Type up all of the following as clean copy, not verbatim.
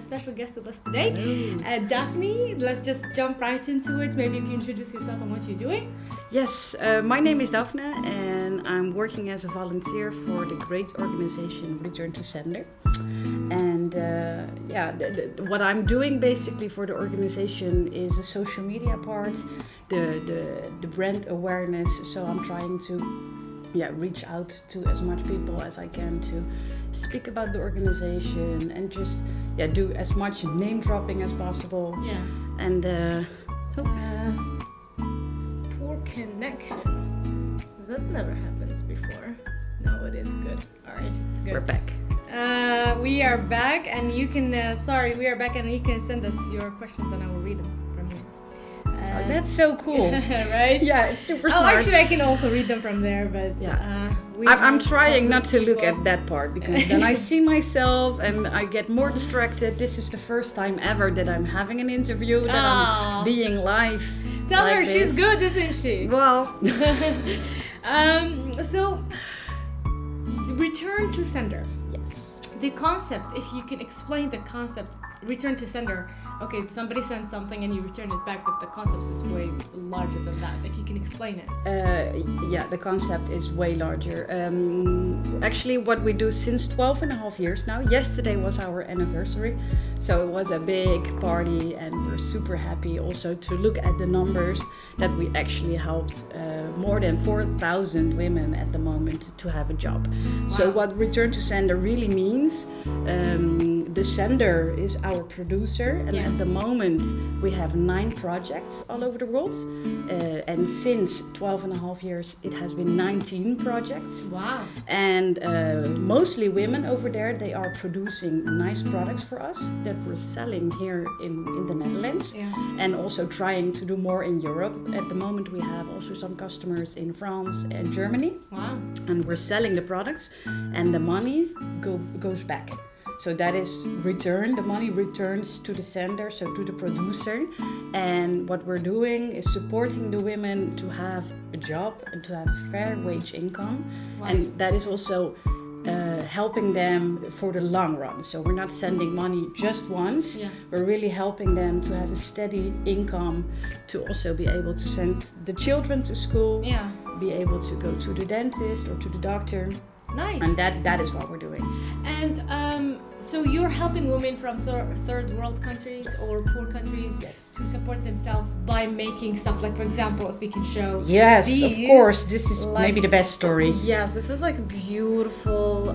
special guest with us today, Daphne. Let's just jump right into it. Maybe you can introduce yourself and what you're doing. Yes, my name is Daphne and I'm working as a volunteer for the great organization Return to Sender. And what I'm doing basically for the organization is the social media part, the brand awareness. So I'm trying to reach out to as much people as I can to speak about the organization and just do as much name dropping as possible. Yeah. And poor connection. That never happens before. No, it is good. All right, good. We're back. We are back, and you can. We are back, and you can send us your questions, and I will read them from here. That's so cool. Right? Yeah, it's super smart. Oh, actually, I can also read them from there, but I'm trying not to look at that part because then I see myself and I get more distracted. This is the first time ever that I'm having an interview, that I'm being live. Tell like her this. she's good, isn't she? Well, so return to sender. yes. The concept, if you can explain the concept, return to sender. Okay, somebody sends something and you return it back, but the concept is way larger than that. If you can explain it. The concept is way larger. Actually, what we do since 12 and a half years now. Yesterday was our anniversary, so it was a big party, and we're super happy also to look at the numbers that we actually helped more than 4,000 women at the moment to have a job. Wow. So what Return to Sender really means, the sender is our producer, and at the moment we have 9 projects all over the world, and since 12 and a half years it has been 19 projects. Wow. And mostly women over there, they are producing nice products for us that we're selling here in the Netherlands, and also trying to do more in Europe. At the moment we have also some customers in France and Germany. Wow. And we're selling the products, and the money goes back. So that is return. The money returns to the sender, so to the producer. And what we're doing is supporting the women to have a job and to have a fair wage income. Wow. And that is also helping them for the long run. So we're not sending money just once. Yeah. We're really helping them to have a steady income, to also be able to send the children to school, be able to go to the dentist or to the doctor. Nice. And that is what we're doing. And so you're helping women from third world countries or poor countries to support themselves by making stuff, like, for example, if we can show these, of course, this is like, maybe the best story. Yes, this is like a beautiful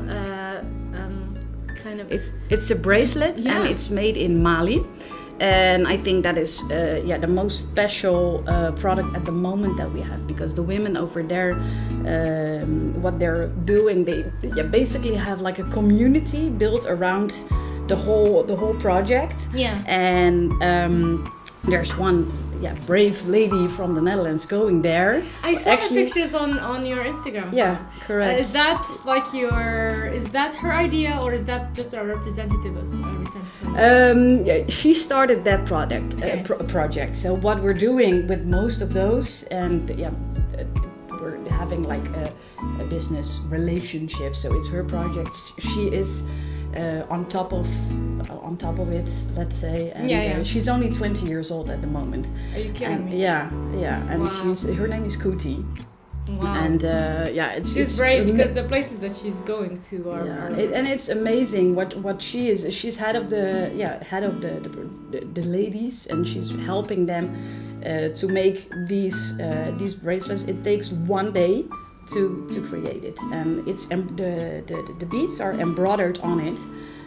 kind of... It's a bracelet, and it's made in Mali. And I think that is the most special product at the moment that we have, because the women over there, what they're doing, they basically have like a community built around the whole project. Yeah. And there's one brave lady from the Netherlands going there. I saw the pictures on your Instagram. Yeah, correct. Is that her idea, or is that just a representative of Return to Sender? She started that project. So what we're doing with most of those, and we're having like a business relationship. So it's her project. She is on top of it, let's say, and she's only 20 years old at the moment. Are you kidding me? Yeah, and her name is Kuti. Wow. And she's brave because the places that she's going to are and it's amazing what she is. She's head of the ladies, and she's helping them to make these bracelets. It takes one day to create it, and it's the beads are embroidered on it.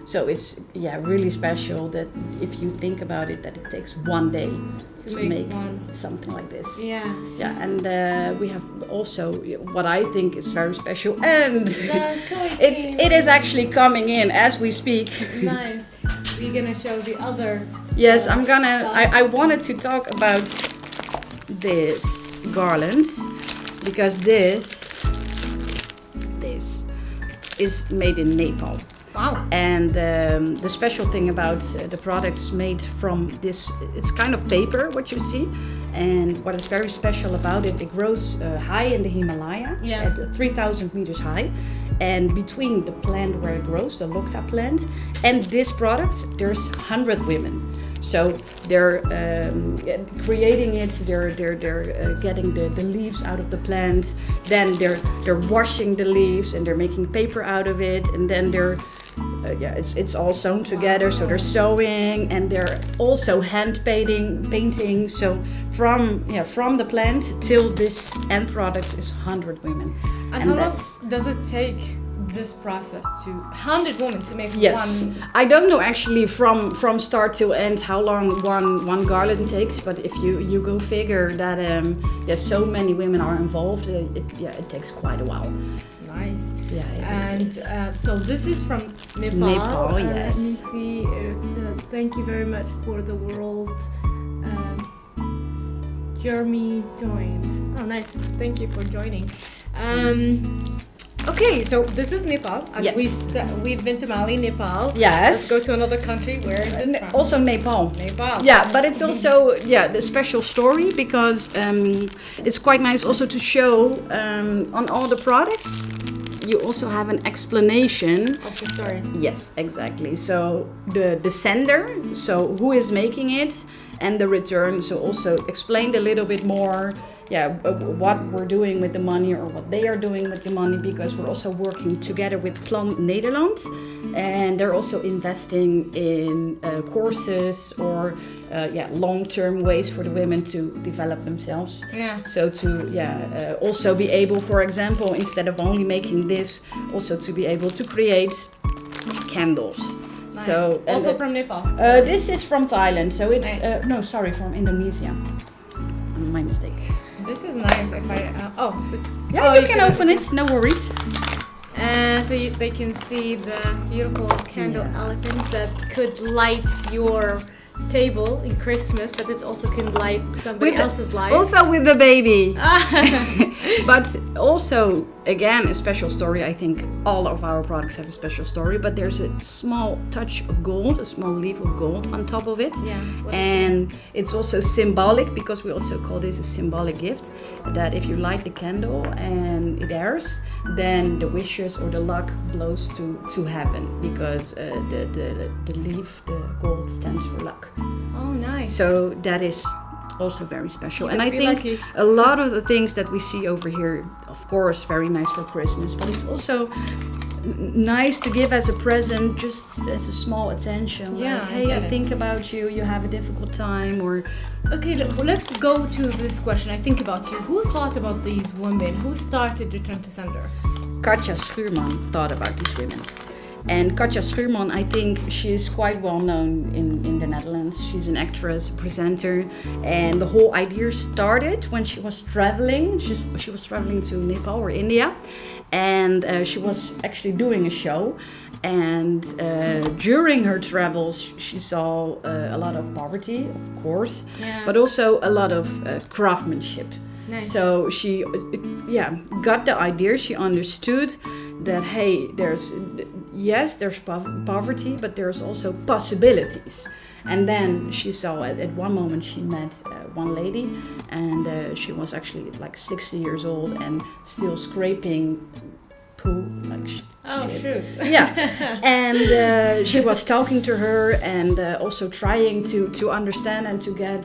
So it's really special that if you think about it, that it takes one day to make something like this. Yeah. Yeah, and we have also what I think is very special, and it is actually coming in as we speak. Nice. We're gonna show the other. Yes, I'm gonna. I wanted to talk about this garland because this is made in Nepal. Wow. And the special thing about the products made from this, it's kind of paper, what you see. And what is very special about it, it grows high in the Himalaya at 3,000 meters high. And between the plant where it grows, the Locta plant, and this product, there's 100 women. So they're creating it. They're getting the leaves out of the plant. Then they're washing the leaves and they're making paper out of it. And then it's all sewn together. So they're sewing and they're also hand painting. So from the plant till this end product is 100 women. And how long does it take this process to 100 women to make one? I don't know actually from start to end how long one garland takes, but if you go figure that so many women are involved, it takes quite a while. Nice. Yeah. And so this is from Nepal. Nepal, yes. Let me see. Thank you very much for the world. Jeremy joined. Oh, nice. Thank you for joining. Okay, so this is Nepal. And yes. We've been to Mali, Nepal. Yes. Let's go to another country. Where is this from? Also Nepal. Nepal. Yeah, but it's also the special story because it's quite nice also to show on all the products. You also have an explanation of the story. Yes, exactly. So the sender, so who is making it, and the return. So also explained a little bit more. What we're doing with the money or what they are doing with the money, because we're also working together with Plan Nederland, and they're also investing in courses or long-term ways for the women to develop themselves. Yeah. So to also be able, for example, instead of only making this, also to be able to create candles. Nice. So also from Nepal. This is from Thailand. So it's nice. From Indonesia. My mistake. This is nice. If I you can open it. No worries. So they can see the beautiful candle elephant that could light your table in Christmas, but it also can light somebody else's life. Also with the baby. But also, again, a special story. I think all of our products have a special story, but there's a small touch of gold, a small leaf of gold on top of it. Yeah. And it's also symbolic, because we also call this a symbolic gift, that if you light the candle and it airs, then the wishes or the luck blows to heaven, because the leaf, the gold, stands for luck. Oh, nice. So that is also very special. And I think lucky. A lot of the things that we see over here, of course, very nice for Christmas, but it's also nice to give as a present, just as a small attention. Yeah, like, hey, I think about you, you have a difficult time, or... Okay, let's go to this question. I think about you. Who thought about these women? Who started Return to Sender? Katja Schuurman thought about these women. And Katja Schuurman, I think she's quite well known in the Netherlands. She's an actress, presenter, and the whole idea started when she was traveling. She was traveling to Nepal or India, and she was actually doing a show. And during her travels, she saw a lot of poverty, of course, but also a lot of craftsmanship. Nice. So she, got the idea. She understood that, hey, there's poverty, but there's also possibilities. And then she saw at one moment she met one lady, and she was actually like 60 years old and still scraping poo, like shoot. Yeah. And she was talking to her and also trying to understand and to get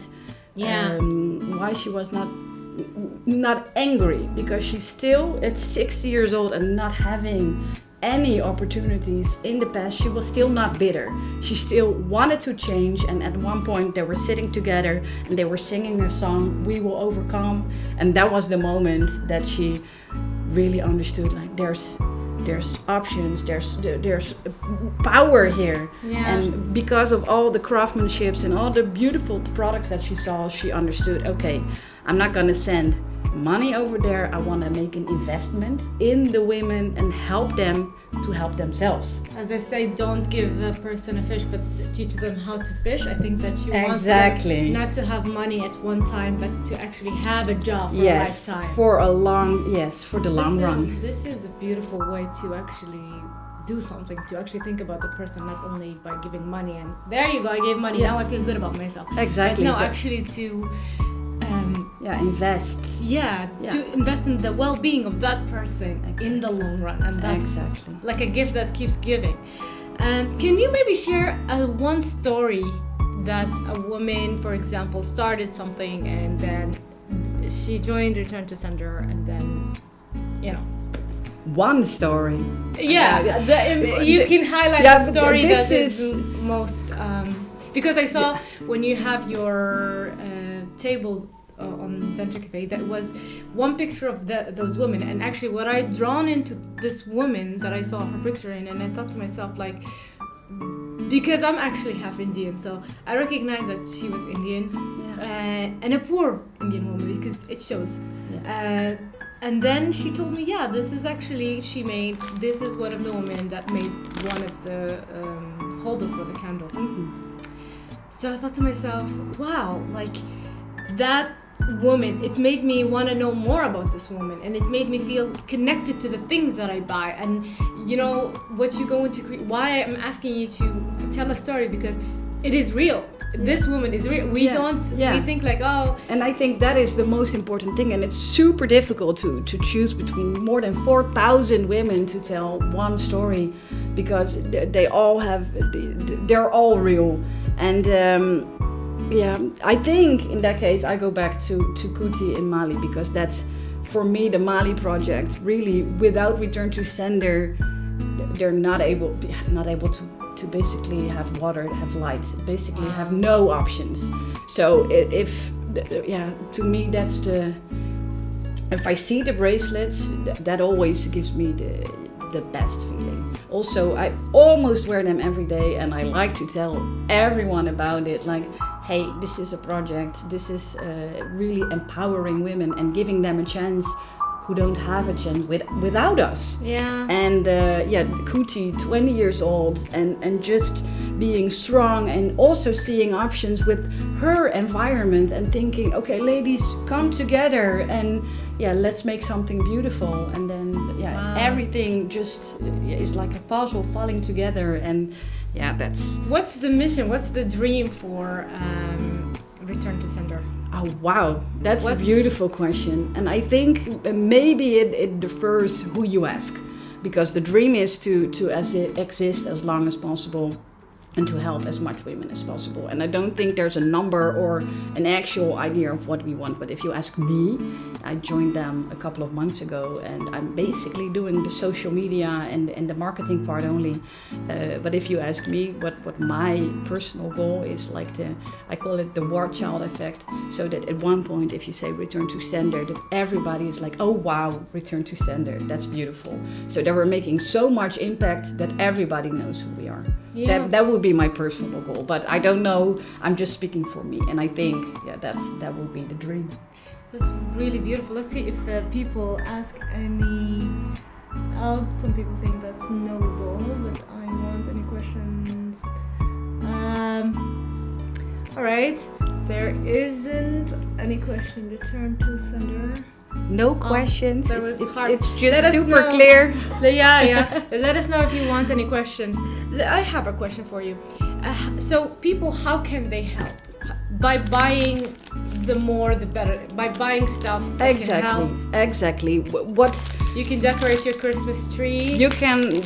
why she was not angry, because she's still at 60 years old and not having any opportunities in the past. She was still not bitter. She still wanted to change, and at one point they were sitting together and they were singing a song, "We Will Overcome," and that was the moment that she really understood, like, there's options, there's power here. And because of all the craftsmanships and all the beautiful products that she saw, she understood, okay, I'm not gonna send money over there. I want to make an investment in the women and help them to help themselves. As I say, don't give the person a fish, but teach them how to fish. I think that she wants exactly them not to have money at one time, but to actually have a job for a lifetime. For the long run. This is a beautiful way to actually do something, to actually think about the person, not only by giving money and there you go, I gave money, now I feel good about myself. Exactly. But no, actually to invest. To invest in the well-being of that person in the long run, and that's like a gift that keeps giving. Can you maybe share one story that a woman, for example, started something and then she joined Return to Sender, and then, one story. You can highlight the story that is most, because I saw when you have your table on Venture Cafe, that was one picture of those women, and actually what I drawn into this woman that I saw her picture in, and I thought to myself, like, because I'm actually half Indian, so I recognize that she was Indian, and a poor Indian woman, because it shows. And then she told me, this is actually, this is one of the women that made one of the holder for the candle. So I thought to myself, wow, like that woman, it made me want to know more about this woman, and it made me feel connected to the things that I buy. And what you go into, why I'm asking you to tell a story, because it is real. This woman is real. We think like, oh. And I think that is the most important thing, and it's super difficult to choose between more than 4,000 women to tell one story, because they're all real. And I think in that case I go back to Kuti in Mali, because that's, for me, the Mali project. Really, without Return to Sender, they're not able to basically have water, have light, basically have no options. So to me that's if I see the bracelets, that always gives me the best feeling. Also, I almost wear them every day, and I like to tell everyone about it, like, hey, this is a project, this is really empowering women and giving them a chance who don't have a chance without us. And Kuti, 20 years old, and just being strong, and also seeing options with her environment, and thinking, okay, ladies, come together and let's make something beautiful. And then everything just is like a puzzle falling together. And that's... What's the mission? What's the dream for Return to Sender? Oh, wow, that's a beautiful question. And I think maybe it differs who you ask, because the dream is to exist as long as possible, and to help as much women as possible. And I don't think there's a number or an actual idea of what we want. But if you ask me, I joined them a couple of months ago, and I'm basically doing the social media and the marketing part only. But if you ask me what my personal goal is, like I call it the war child effect, so that at one point, if you say Return to Sender, that everybody is like, oh wow, Return to Sender, that's beautiful. So that we're making so much impact that everybody knows who we are. That would be my personal goal, but I don't know, I'm just speaking for me, and I think that would be the dream. That's really beautiful. Let's see if people ask any. Some people think that's knowable, but I want any questions. All right, there isn't any question. Return to Sender. No questions. It's just super clear. Let us know if you want any questions. I have a question for you. So people, how can they help? By buying, the more the better. By buying stuff that can help. Exactly. What you can decorate your Christmas tree. You can.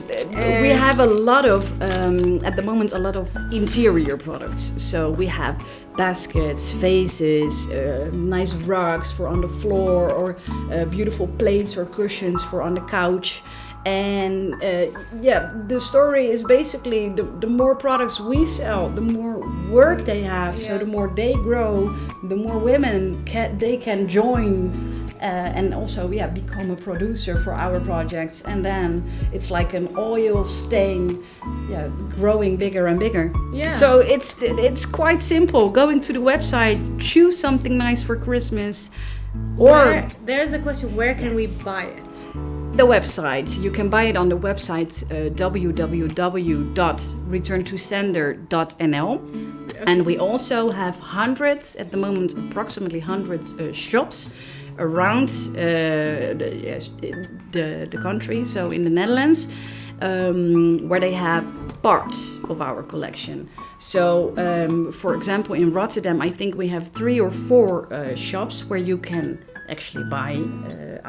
We have a lot of at the moment a lot of interior products. So we have baskets, vases, nice rugs for on the floor, or beautiful plates or cushions for on the couch. And the story is basically the more products we sell, the more work they have. So the more they grow, the more women they can join and also become a producer for our projects. And then it's like an oil stain, growing bigger and bigger. So it's quite simple. Going to the website, choose something nice for Christmas. Or there's a question, where can we buy it? The website. You can buy it on the website www.returntosender.nl. And we also have at the moment approximately 100 shops around the country, so in the Netherlands, where they have parts of our collection. So, for example, in Rotterdam, I think we have 3 or 4 shops where you can actually buy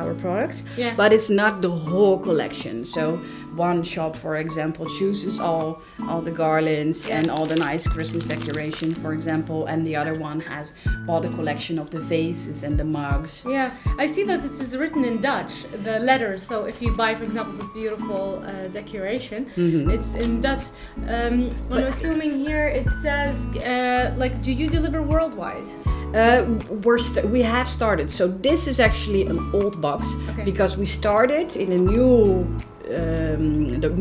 our products, but it's not the whole collection. So one shop, for example, chooses all the garlands and all the nice Christmas decoration, for example, and the other one has all the collection of the vases and the mugs. Yeah, I see that it is written in Dutch, the letters. So if you buy, for example, this beautiful decoration, it's in Dutch. I'm assuming here it says, do you deliver worldwide? We have started. So this is actually an old box because we started in a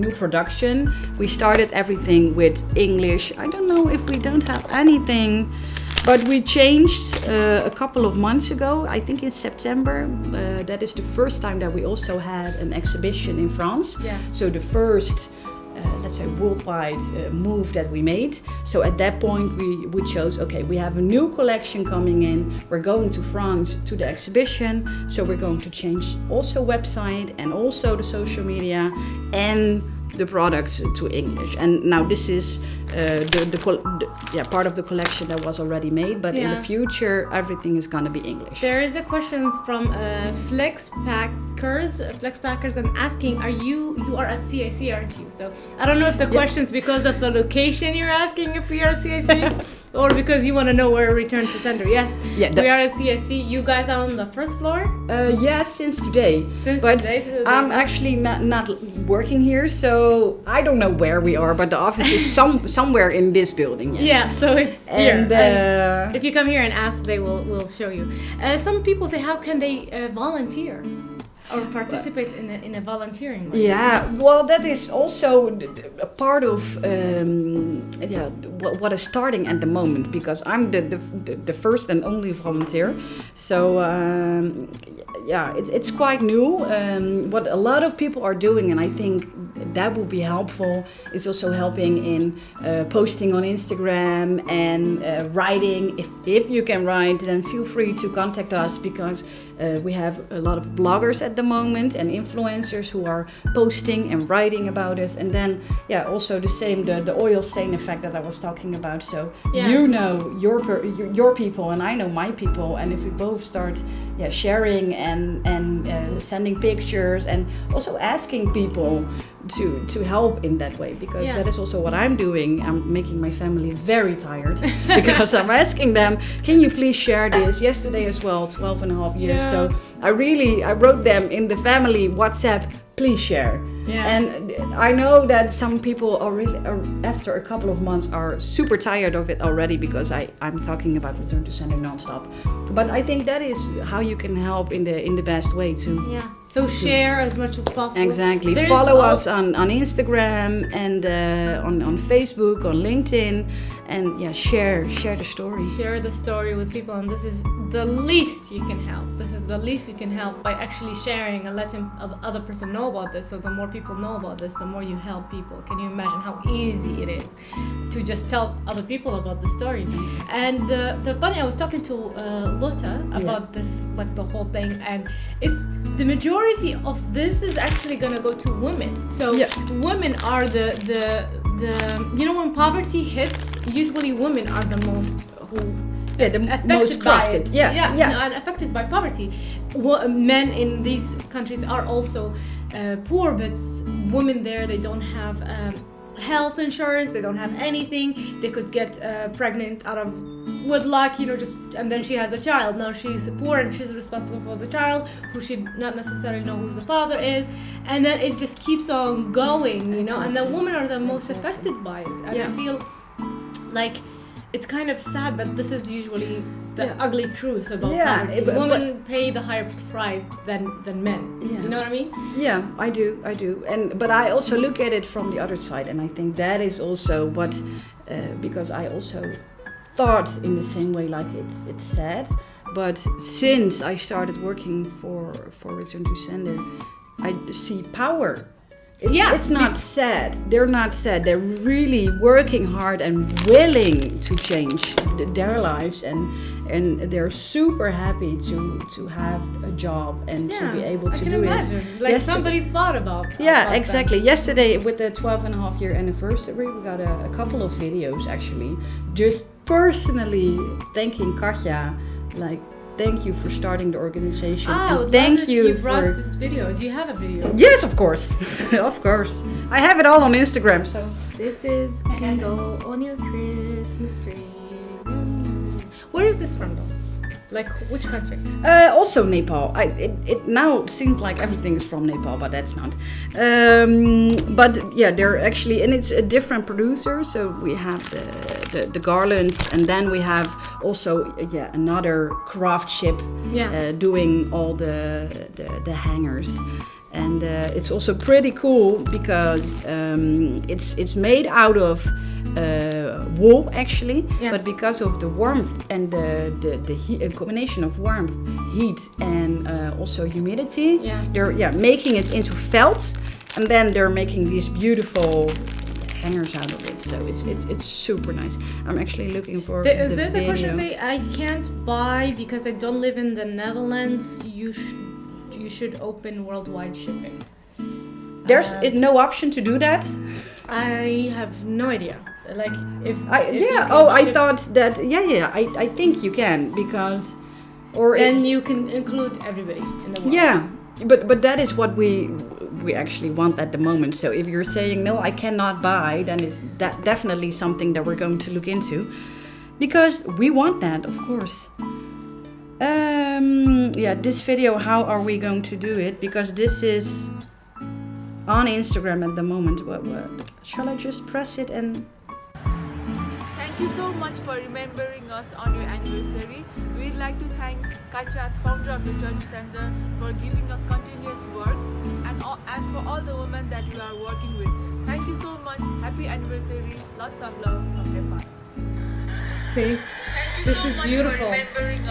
new production. We started everything with English. I don't know if we don't have anything, but we changed a couple of months ago. I think in September. That is the first time that we also had an exhibition in France. Yeah. So the first let's say worldwide move that we made. So at that point we chose, we have a new collection coming in, we're going to France to the exhibition, so we're going to change also website and also the social media and the products to English. And now this is part of the collection that was already made, but in the future everything is going to be English. There is a question from Flexpackers and asking, you are at CIC, aren't you? So I don't know if the question is because of the location you're asking if we are at CIC or because you want to know where return to sender. Yes, we are at CIC. You guys are on the first floor? Yes, since today. I'm actually not working here, so I don't know where we are, but the office is somewhere in this building. Yes. Yeah, so it's here. And if you come here and ask, they will show you. Some people say, how can they volunteer? Or participate in a volunteering way. Yeah, well, that is also a part of what is starting at the moment, because I'm the first and only volunteer. So it's quite new. What a lot of people are doing, and I think that will be helpful, is also helping in posting on Instagram and writing. If you can write, then feel free to contact us, because we have a lot of bloggers at the moment and influencers who are posting and writing about it. And then also the same, the oil stain effect that I was talking about. So you know your people and I know my people, and if we both start sharing and sending pictures and also asking people to help in that way, because that is also what I'm doing. I'm making my family very tired because I'm asking them, can you please share this? Yesterday as well, 12 and a half years. So I wrote them in the family WhatsApp, please share. Yeah. And I know that some people after a couple of months are super tired of it already, because I'm talking about return to sender nonstop. But I think that is how you can help in the best way too. Yeah. So share as much as possible. Exactly. Follow us on Instagram and on Facebook, on LinkedIn, and share the story. Share the story with people, and this is the least you can help. This is the least you can help, by actually sharing and letting other person know about this. So the more people know about this, the more you help people. Can you imagine how easy it is to just tell other people about the story? And the funny, I was talking to Lotte about this, like the whole thing, and it's the majority of this is actually gonna go to women. So women are the when poverty hits, usually women are the most most crafted. And affected by poverty. Men in these countries are also poor, but women there, they don't have health insurance, they don't have anything. They could get pregnant out of wedlock, and then she has a child. Now she's poor and she's responsible for the child, who she not necessarily know who the father is, and then it just keeps on going, Exactly. And the women are the most affected by it. And I feel like it's kind of sad, but this is usually the ugly truth about poverty. Women pay the higher price than men. Yeah. You know what I mean? Yeah, I do. But I also look at it from the other side, and I think that is also what, because I also thought in the same way, like it's sad. But since I started working for Return to Sender, I see power It's not sad. They're not sad. They're really working hard and willing to change their lives, and they're super happy to have a job and to be able to do imagine. it. Like somebody thought about. Exactly. Them. Yesterday, with the 12.5-year anniversary, we got a couple of videos actually, just personally thanking Katja, like. Thank you for starting the organization. Thank you for this video. Do you have a video? Yes, of course. Of course. I have it all on Instagram. So this is candle on your Christmas tree. Where is this from though? Like which country? Also Nepal. It now seems like everything is from Nepal, but that's not. But yeah, they're actually, and it's a different producer. So we have the garlands, and then we have also another craft ship doing all the hangers. And it's also pretty cool because it's made out of wool actually, but because of the warmth and the heat, a combination of warmth, heat, and also humidity, they're making it into felt, and then they're making these beautiful hangers out of it. So it's super nice. I'm actually looking for there's a question say I can't buy because I don't live in the Netherlands. You should open worldwide shipping. There's no option to do that. I have no idea. Like I thought that I think you can, because then you can include everybody in the world. Yeah, but that is what we actually want at the moment. So if you're saying no, I cannot buy, then it's definitely something that we're going to look into, because we want that, of course. This video, how are we going to do it? Because this is on Instagram at the moment. What shall I just press it and... Thank you so much for remembering us on your anniversary. We'd like to thank Katja, founder of the Return Center, for giving us continuous work, and for all the women that you are working with. Thank you so much. Happy anniversary. Lots of love from Nepal. See, this is beautiful.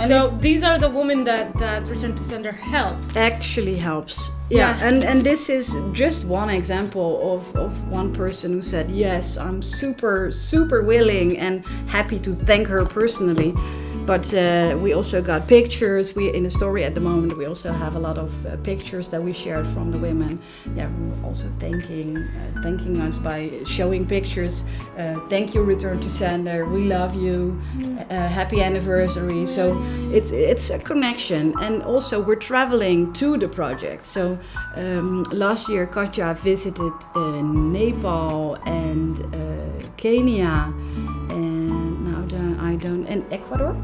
So these are the women that Return to Sender help. Actually helps. Yeah. And this is just one example of one person who said, yes, I'm super, super willing and happy to thank her personally. But we also got pictures. In the story at the moment, we also have a lot of pictures that we shared from the women. Yeah, who were also thanking us by showing pictures. Thank you, Return to Sender. We love you. Happy anniversary. So it's a connection, and also we're traveling to the project. So last year, Katja visited Nepal and Kenya, and Ecuador.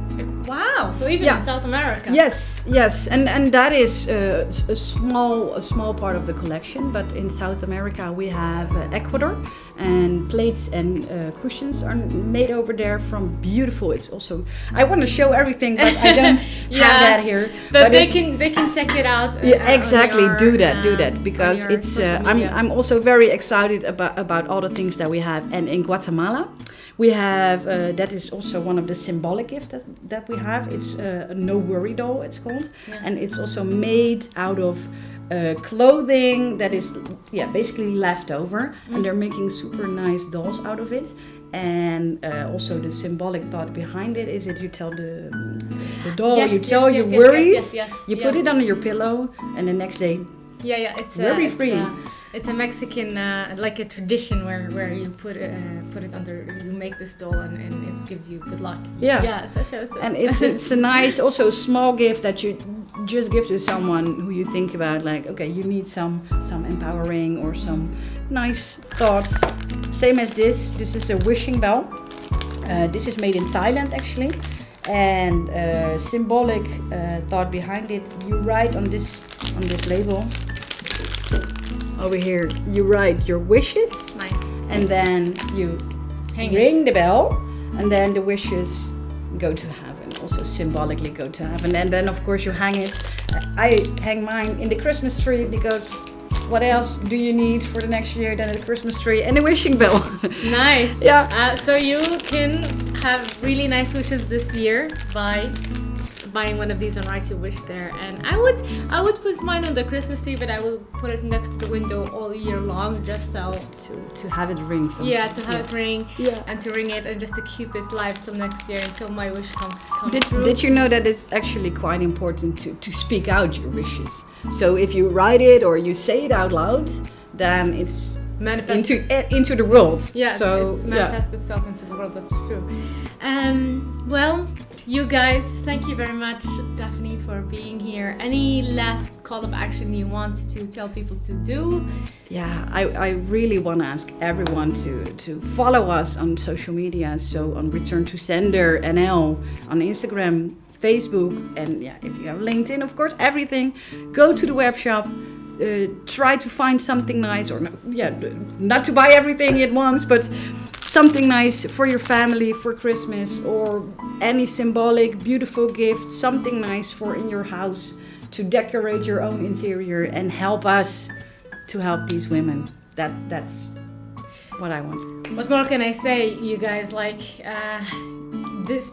Wow! So even in South America. Yes, and that is a small part of the collection. But in South America we have Ecuador, and plates and cushions are made over there from beautiful. It's also, I want to show everything, but I don't have that here. But they can check it out. Exactly. Do that because it's. I'm also very excited about all the things that we have, and in Guatemala. We have, that is also one of the symbolic gifts that we have. It's a no worry doll, it's called. Yeah. And it's also made out of clothing that is basically left over. And they're making super nice dolls out of it. And also the symbolic thought behind it is that you tell the doll, your worries, you put it under your pillow, and the next day, it's worry-free. It's a Mexican, like a tradition where you put it under, you make this doll and it gives you good luck. And it's a nice, also small gift that you just give to someone who you think about, like, okay, you need some empowering or some nice thoughts. Same as this is a wishing bell. This is made in Thailand actually, and symbolic thought behind it. You write on this label. Over here, you write your wishes. Nice. And then you ring the bell, and then the wishes go to heaven. Also symbolically go to heaven. And then, of course, you hang it. I hang mine in the Christmas tree, because what else do you need for the next year than a Christmas tree and a wishing bell? Nice. Yeah. So you can have really nice wishes this year by buying one of these and write your wish there. And I would put mine on the Christmas tree, but I will put it next to the window all year long, just so to have it ring. Yeah, to have it ring, and to ring it, and just to keep it live till next year, until my wish comes true. Did you know that it's actually quite important to speak out your wishes? So if you write it or you say it out loud, then it's into the world. Yeah, so it's manifest itself into the world. That's true. Well, you guys, thank you very much, Daphne, for being here. Any last call of action you want to tell people to do? Yeah, I really want to ask everyone to follow us on social media. So on Return to Sender NL on Instagram, Facebook, and if you have LinkedIn, of course, everything. Go to the web shop. Try to find something nice, or not to buy everything at once, but something nice for your family for Christmas, or any symbolic, beautiful gift, something nice for in your house to decorate your own interior and help us to help these women. That's what I want. What more can I say, you guys?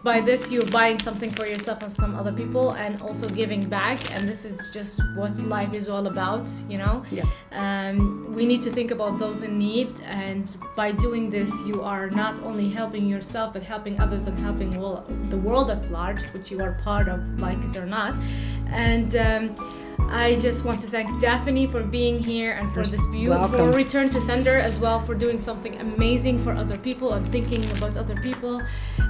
By this you're buying something for yourself and some other people, and also giving back, and this is just what life is all about, we need to think about those in need, and by doing this you are not only helping yourself but helping others and helping the world at large, which you are part of, like it or not. And I just want to thank Daphne for being here, and for this beautiful Return to Sender as well, for doing something amazing for other people and thinking about other people,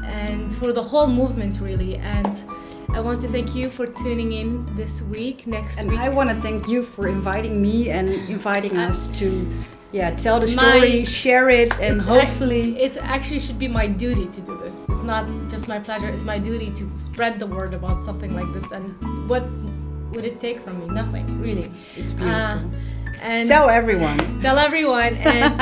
and for the whole movement, really. And I want to thank you for tuning in this week. Next week, I want to thank you for inviting me and inviting us to tell the story, share it, and hopefully... It actually should be my duty to do this. It's not just my pleasure, it's my duty to spread the word about something like this. And what would it take from me? Nothing, really. It's beautiful. And tell everyone. And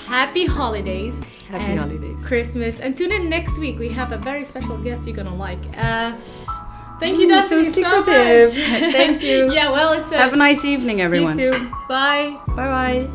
happy holidays. Happy holidays. Christmas. And tune in next week. We have a very special guest you're going to like. Thank you, Daphne, so secretive. much. Thank you. Have a nice evening, everyone. You too. Bye. Bye-bye.